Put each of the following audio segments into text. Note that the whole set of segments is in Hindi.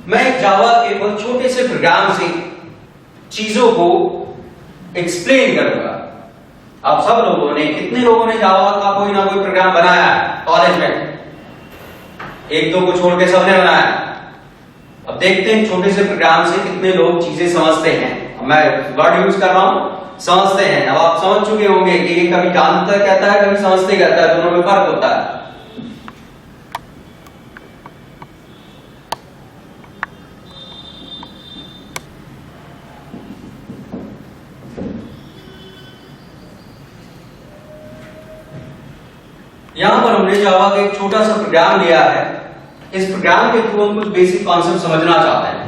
मैं एक जावा के बहुत छोटे से प्रोग्राम से चीजों को एक्सप्लेन करूंगा। आप सब लोगों ने, कितने लोगों ने जावा का कोई ना कोई प्रोग्राम बनाया है कॉलेज में? एक दो को छोड़ के सबने बनाया। अब देखते हैं छोटे से प्रोग्राम से कितने लोग चीजें समझते हैं। मैं वर्ड यूज कर रहा हूं, समझते हैं। अब आप समझ चुके होंगे कि ये कभी जानता कहता है, कभी समझते कहता है, दोनों में फर्क होता है। यहां पर हमने जावा का एक छोटा सा प्रोग्राम लिया है। इस प्रोग्राम के थ्रू हम कुछ बेसिक कॉन्सेप्ट समझना चाहते हैं।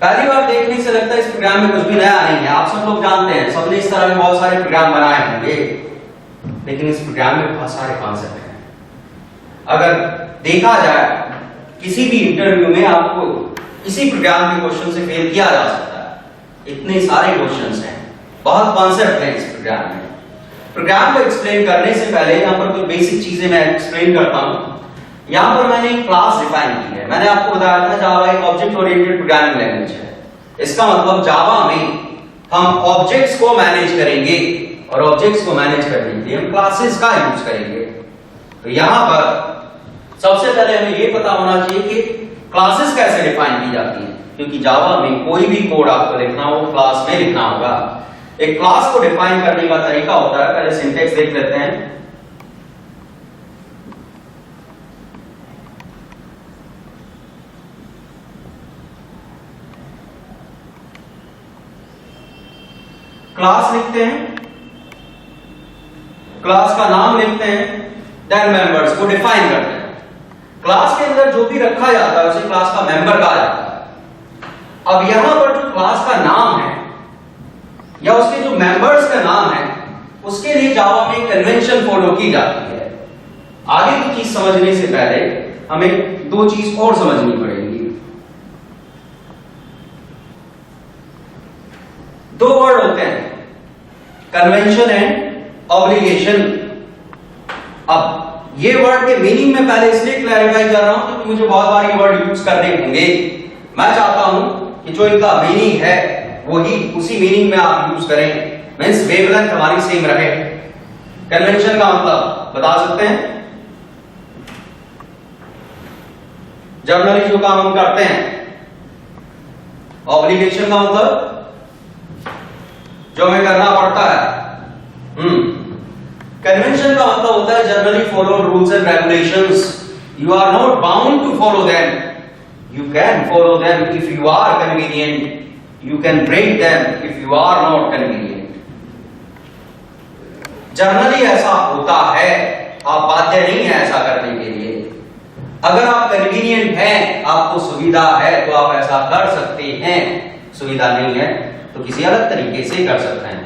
पहली बार देखने से लगता है इस प्रोग्राम में कुछ भी नया नहीं है। आप सब लोग जानते हैं, सबने इस तरह के बहुत सारे प्रोग्राम बनाए होंगे, लेकिन इस प्रोग्राम में बहुत सारे कॉन्सेप्ट हैं। अगर देखा जाए किसी भी इंटरव्यू में आपको इसी प्रोग्राम के क्वेश्चन से फेल किया जा सकता है। इतने सारे क्वेश्चंस हैं, बहुत कॉन्सेप्ट हैं इस प्रोग्राम में। प्रोग्राम को एक्सप्लेन करने से पहले यहां पर कुछ बेसिक चीजें मैं एक्सप्लेन करता हूं। यहां पर मैंने एक क्लास डिफाइन की है। मैंने आपको बताया था जावा एक ऑब्जेक्ट ओरिएंटेड प्रोग्रामिंग लैंग्वेज है। इसका मतलब जावा में हम ऑब्जेक्ट्स को मैनेज करेंगे और ऑब्जेक्ट्स को मैनेज करने के लिए हम क्लासेस का यूज करेंगे। तो यहां पर सबसे पहले हमें यह पता होना चाहिए कि क्लासेस कैसे डिफाइन की जाती है, क्योंकि जावा में कोई भी कोड आपको लिखना हो क्लास में लिखना होगा। एक क्लास को डिफाइन करने का तरीका होता है, पहले सिंटेक्स देख लेते हैं। क्लास लिखते हैं, क्लास का नाम लिखते हैं, देन मेंबर्स को डिफाइन करते हैं। क्लास के अंदर जो भी रखा जाता है उसे क्लास का मेंबर कहा जाता है। अब यहां पर जो क्लास का नाम है या उसके जो मेंबर्स का नाम है, उसके लिए जावा में कन्वेंशन फॉलो की जाती है। आगे की चीज समझने से पहले हमें दो चीज और समझनी पड़ेगी। दो वर्ड होते हैं, कन्वेंशन एंड ऑब्लिगेशन। अब ये वर्ड के मीनिंग में पहले इसलिए क्लैरिफाई कर रहा हूं क्योंकि मुझे बहुत बार ये वर्ड यूज करने होंगे। मैं चाहता हूं कि जो इनका मीनिंग है वही उसी मीनिंग में आप यूज करें, मींस वेवलेंथ हमारी सेम रहे। कन्वेंशन का मतलब बता सकते हैं? जनरली जो काम हम करते हैं। ऑब्लिगेशन का मतलब जो हमें करना पड़ता है। कन्वेंशन का मतलब होता है generally follow rules and regulations. You are not bound to follow them, you can follow them if you are convenient, you can break them if you are not convenient. Generally ऐसा होता है, आप बाध्य नहीं है ऐसा करने के लिए। अगर आप कन्वीनियंट हैं, आपको सुविधा है, तो आप ऐसा कर सकते हैं। सुविधा नहीं है तो किसी अलग तरीके से कर सकते हैं।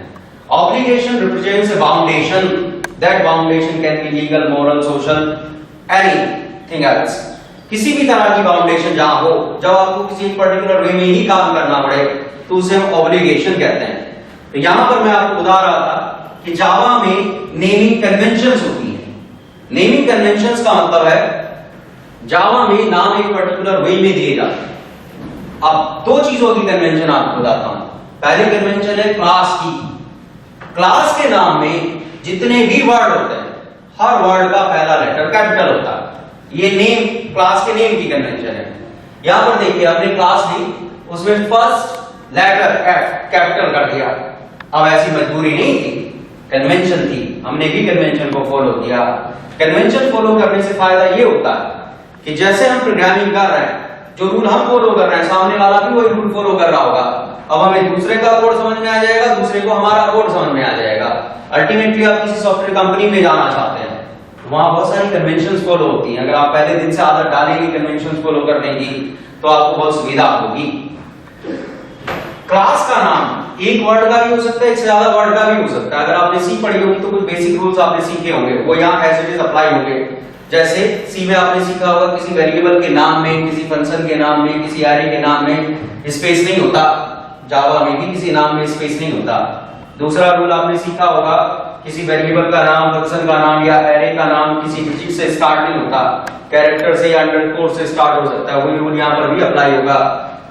Obligation represents a foundation, that foundation can be legal, moral, social, anything else. किसी भी तरह की फाउंडेशन जहां हो, जब आपको किसी पर्टिकुलर वे में ही काम करना पड़े, तो उसे हम ऑब्लिगेशन कहते हैं। तो यहां पर मैं आपको बता रहा था कि जावा में नेमिंग कन्वेंशंस होती हैं। नेमिंग कन्वेंशंस का मतलब है जावा में नाम एक पर्टिकुलर वे में दिए जाते हैं। अब दो चीजों की कन्वेंशन आपको बताता हूं। पहली कन्वेंशन है क्लास की। क्लास के नाम में जितने भी वर्ड होते हैं, हर वर्ड का पहला लेटर कैपिटल होता है। ये नेम, क्लास के नेम की कन्वेंशन है। यहां पर देखिए, आपने क्लास ली, उसमें फर्स्ट लेटर एफ कैपिटल कर दिया। अब ऐसी मजबूरी नहीं थी, कन्वेंशन थी, हमने भी कन्वेंशन को फॉलो किया। कन्वेंशन फॉलो करने से फायदा ये होता है कि जैसे हम प्रोग्रामिंग कर रहे हैं, जो रूल हम फॉलो कर रहे हैं, सामने वाला भी वही रूल फॉलो कर रहा होगा। अब हमें दूसरे का कोड समझ में आ जाएगा, दूसरे को हमारा कोड समझ में आ जाएगा। अल्टीमेटली आप किसी सॉफ्टवेयर कंपनी में जाना चाहते हैं, वहां बहुत सारी कन्वेंशंस फॉलो होती हैं। अगर आप पहले दिन से आदत डालेंगे कन्वेंशंस फॉलो करने की, तो आपको बहुत सुविधा होगी। क्लास का नाम एक वर्ड का भी हो सकता है, एक से ज्यादा वर्ड का भी हो सकता है। अगर आपने सी पढ़ी होगी तो कुछ बेसिक रूल्स आपने सीखे होंगे, वो यहाँ एज इट इज अप्लाई होंगे। जैसे सी में आपने सीखा होगा किसी वेरिएबल के नाम में, किसी फंक्शन के नाम में, किसी एरे के नाम में स्पेस नहीं होता। जावा में भी किसी नाम में स्पेस नहीं होता। दूसरा रूल आपने सीखा होगा किसी वेरिएबल का नाम, फंक्शन का नाम या एरे का नाम किसी भी चीज से स्टार्ट नहीं होता, कैरेक्टर से या अंडरस्कोर से स्टार्ट हो सकता है। वही रूल यहाँ पर भी अप्लाई होगा।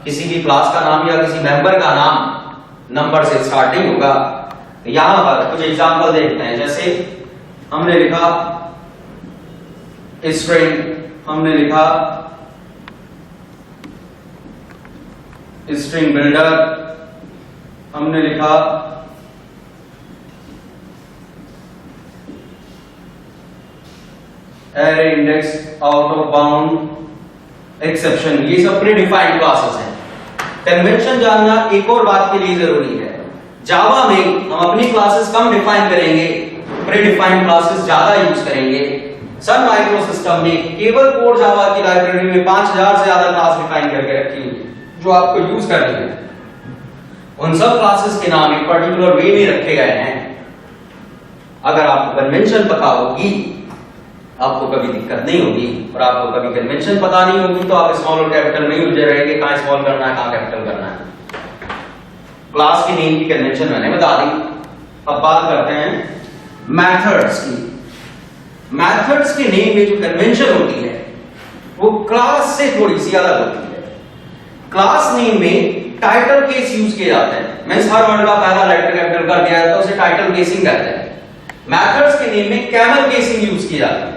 किसी भी क्लास का नाम या किसी मेंबर का नाम नंबर से स्टार्ट नहीं होगा। यहां पर कुछ एग्जांपल देखते हैं। जैसे हमने लिखा स्ट्रिंग, हमने लिखा स्ट्रिंग बिल्डर, हमने लिखा array index, out of bound, exception, ये सब प्रीडिफाइंड क्लासेस हैं। कन्वेंशन जानना एक और बात के लिए जरूरी है। जावा में हम अपनी क्लासेस कम डिफाइन करेंगे, प्रीडिफाइंड क्लासेस ज्यादा यूज करेंगे। सन माइक्रो सिस्टम ने केवल कोर जावा की लाइब्रेरी में 5000 से ज्यादा क्लास डिफाइन करके रखी हुई है जो आपको यूज करनी है। उन सब क्लासेस के नाम एक पर्टिकुलर वे में रखे गए हैं। अगर आपको कन्वेंशन पता होगी आपको कभी दिक्कत नहीं होगी, और आपको कभी कन्वेंशन पता नहीं होगी तो आप स्मॉल और कैपिटल में ही उलझे रहेंगे, कहां स्मॉल करना है कहां कैपिटल करना है। क्लास की नेम की कन्वेंशन मैंने बता दी। अब बात करते हैं मेथड्स की। मेथड्स के नेम में जो कन्वेंशन होती है वो क्लास से थोड़ी सी अलग होती है। क्लास नेम में टाइटल केस यूज किए जाते हैं। मैं हर वर्ड का पहला लेटर कैपिटल कर दिया तो उसे टाइटल केसिंग कहते हैं। मेथड्स के नेम में कैमल केसिंग यूज की जाती है।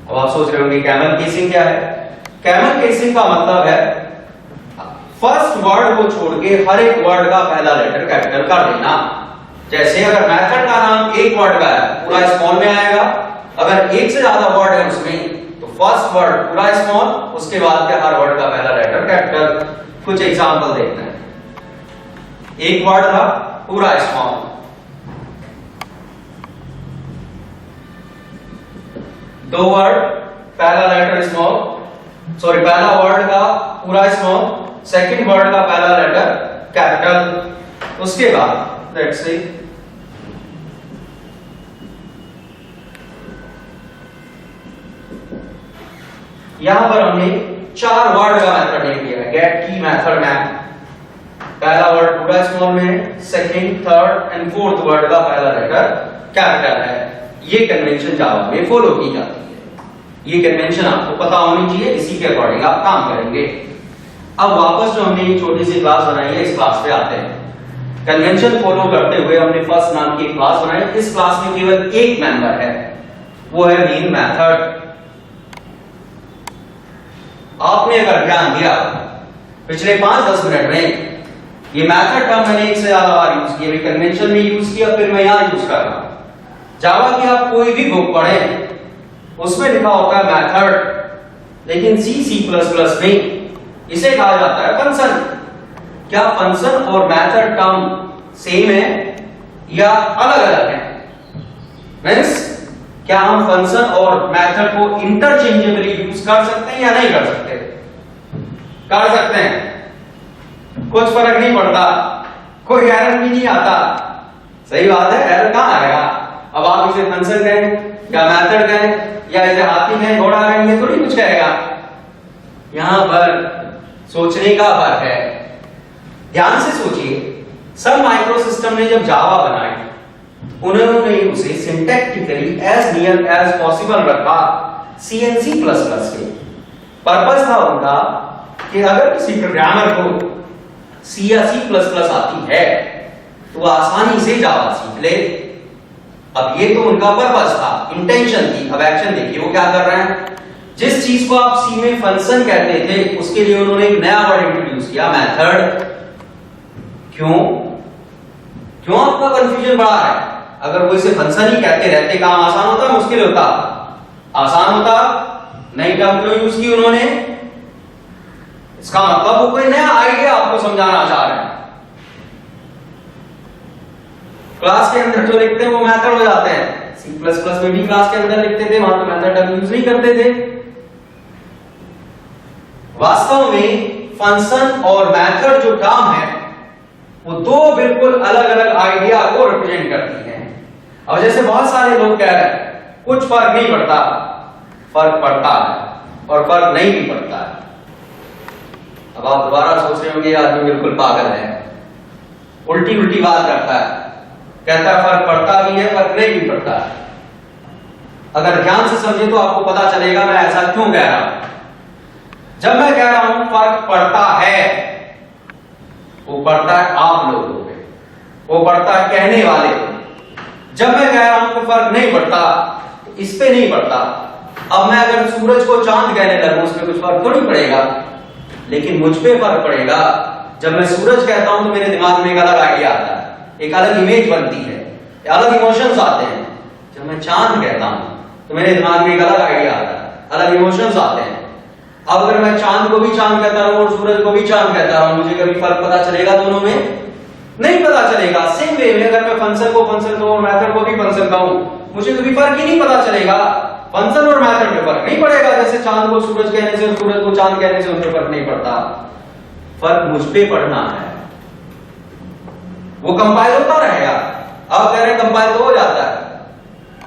अब आप सोच रहे होंगे कैमल केसिंग क्या है? कैमल केसिंग का मतलब है फर्स्ट वर्ड को छोड़ के हर एक वर्ड का पहला लेटर कैपिटल कर देना। जैसे अगर मेथड का नाम एक वर्ड का है पूरा स्मॉल में आएगा, अगर एक से ज्यादा वर्ड है उसमें तो फर्स्ट वर्ड पूरा स्मॉल, उसके बाद के हर वर्ड का पहला लेटर कैपिटल। कुछ एग्जांपल देखते हैं। एक वर्ड था पूरा स्मॉल, दो वर्ड पहला लेटर स्मॉल, सॉरी पहला वर्ड का पूरा स्मॉल, सेकंड वर्ड का पहला लेटर कैपिटल। उसके बाद लेट्स सी यहां पर हमने 4 वर्ड का मेथड लिख दिया है। गेट की मेथड में पहला वर्ड पूरा स्मॉल में है, second, third and fourth word का पहला लेटर कैपिटल है। ये कन्वेंशन जावा में फॉलो की जाती है। ये कन्वेंशन आपको पता होनी चाहिए, इसी के अकॉर्डिंग आप काम करेंगे। अब वापस जो हमने एक छोटी सी क्लास बनाई है इस क्लास पे आते हैं। कन्वेंशन फॉलो करते हुए हमने फर्स्ट नाम की क्लास बनाई। इस क्लास में केवल एक मेंबर है, वो है मेन मेथड। आपने अगर ध्यान दिया पिछले 5-10 मिनट में ये मेथड टर्म मैंने एक से ज्यादा बार यूज किया, कन्वेंशन में यूज किया, फिर मैं यहां यूज कर रहा हूं। जावा की आप कोई भी बुक पढ़ें उसमें लिखा होता है मेथड, लेकिन C++ में इसे कहा जाता है फंक्शन। क्या फंक्शन और मेथड टर्म सेम है या अलग अलग है? मींस क्या हम फंक्शन और मेथड को इंटरचेंजेबली यूज कर सकते हैं या नहीं कर सकते? कर सकते हैं, कुछ फर्क नहीं पड़ता, कोई एरर भी नहीं आता। सही बात है, एरर कहां आएगा? अब आप इसे फंक्शन कहें या मेथड कहें या इसे हाथी कहें, घोड़ा कहें, ये थोड़ी कुछ कहेगा। यहां पर सोचने का फर्क है। ध्यान से सोचिए, सन माइक्रो सिस्टम ने जब जावा बनाई उन्होंने उसे syntactically as near as possible रखा C++ के। पर्पस था उनका कि अगर किसी प्रोग्रामर को C या C++ आती है तो आसानी से जावा सीख ले। अब ये तो उनका पर्पस था, इंटेंशन थी। अब एक्शन देखिए वो क्या कर रहे हैं। जिस चीज को आप C में फंक्शन कहते थे उसके लिए उन्होंने एक नया वर्ड इंट्रोड्यूस किया, मेथड। क्यों आपका कंफ्यूजन बढ़ा है? अगर वो इसे फंक्शन ही कहते रहते काम आसान होता, मुश्किल होता? आसान होता। नई टर्म क्यों यूज की उन्होंने? इसका मतलब वो कोई नया आइडिया आपको समझाना चाह रहे हैं। क्लास के अंदर जो लिखते हैं वो मेथड हो जाते हैं। C++ में भी क्लास के अंदर लिखते थे, वहां तो मेथड टर्म यूज नहीं करते थे। वास्तव में फंक्शन और मेथड जो टर्म है वो दो बिल्कुल अलग अलग आइडिया को रिप्रेजेंट करती हैं। अब जैसे बहुत सारे लोग कह रहे हैं कुछ फर्क नहीं पड़ता, फर्क पड़ता है और फर्क नहीं भी पड़ता है। अब आप दोबारा सोच रहे होंगे आदमी बिल्कुल पागल है, उल्टी उल्टी बात करता है, कहता है फर्क पड़ता भी है, फर्क नहीं भी पड़ता है। अगर ध्यान से समझे तो आपको पता चलेगा मैं ऐसा क्यों कह रहा हूं। जब मैं कह रहा हूं फर्क पड़ता है, वो पड़ता है आप लोगों पे, वो पड़ता है कहने वाले पे। जब मैं कह रहा हूं कि फर्क नहीं पड़ता, तो इस पे नहीं पड़ता। अब मैं अगर सूरज को चांद कहने लगूं, उस पर कुछ फर्क थोड़ी पड़ेगा, लेकिन मुझ पे फर्क पड़ेगा। जब मैं सूरज कहता हूं तो मेरे दिमाग में एक अलग आइडिया आता है, एक अलग इमेज बनती है, अलग इमोशंस आते हैं। जब मैं चांद कहता हूं तो मेरे दिमाग में एक अलग आइडिया आता है, अलग इमोशंस आते हैं। अब अगर मैं चांद को भी चांद कहता रहूं और सूरज को भी चांद कहता रहूं, मुझे कभी फर्क पता चलेगा दोनों में? नहीं पता चलेगा। सेम वे में अगर मैं फंक्शन को फंक्शन कहूं और मेथड को भी फंक्शन कहूं, मुझे कभी फर्क ही नहीं पता चलेगा। फंक्शन और मेथड में फर्क नहीं पड़ेगा, जैसे चांद को सूरज कहने से और सूरज को चांद कहने से उनमें फर्क नहीं पड़ता। फर्क मुझ पे पड़ना है, वो कंपाइल होता रहेगा। आप कह रहे हैं कंपाइल तो हो जाता है,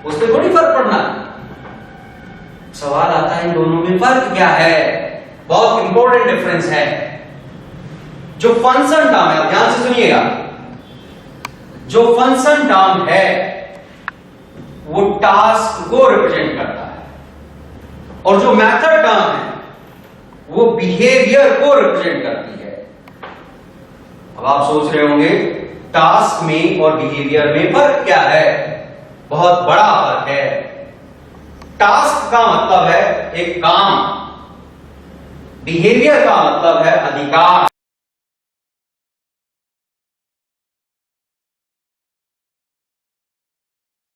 उस पर थोड़ी फर्क पड़ना है। सवाल आता है इन दोनों में फर्क क्या है? बहुत इंपॉर्टेंट डिफरेंस है। जो फंक्शन टर्म है, ध्यान से सुनिएगा, जो फंक्शन टर्म है वो टास्क को रिप्रेजेंट करता है, और जो मेथड टर्म है वो बिहेवियर को रिप्रेजेंट करती है। अब आप सोच रहे होंगे टास्क में और बिहेवियर में फर्क क्या है? बहुत बड़ा फर्क है। टास्क का मतलब है एक काम, बिहेवियर का मतलब है अधिकार।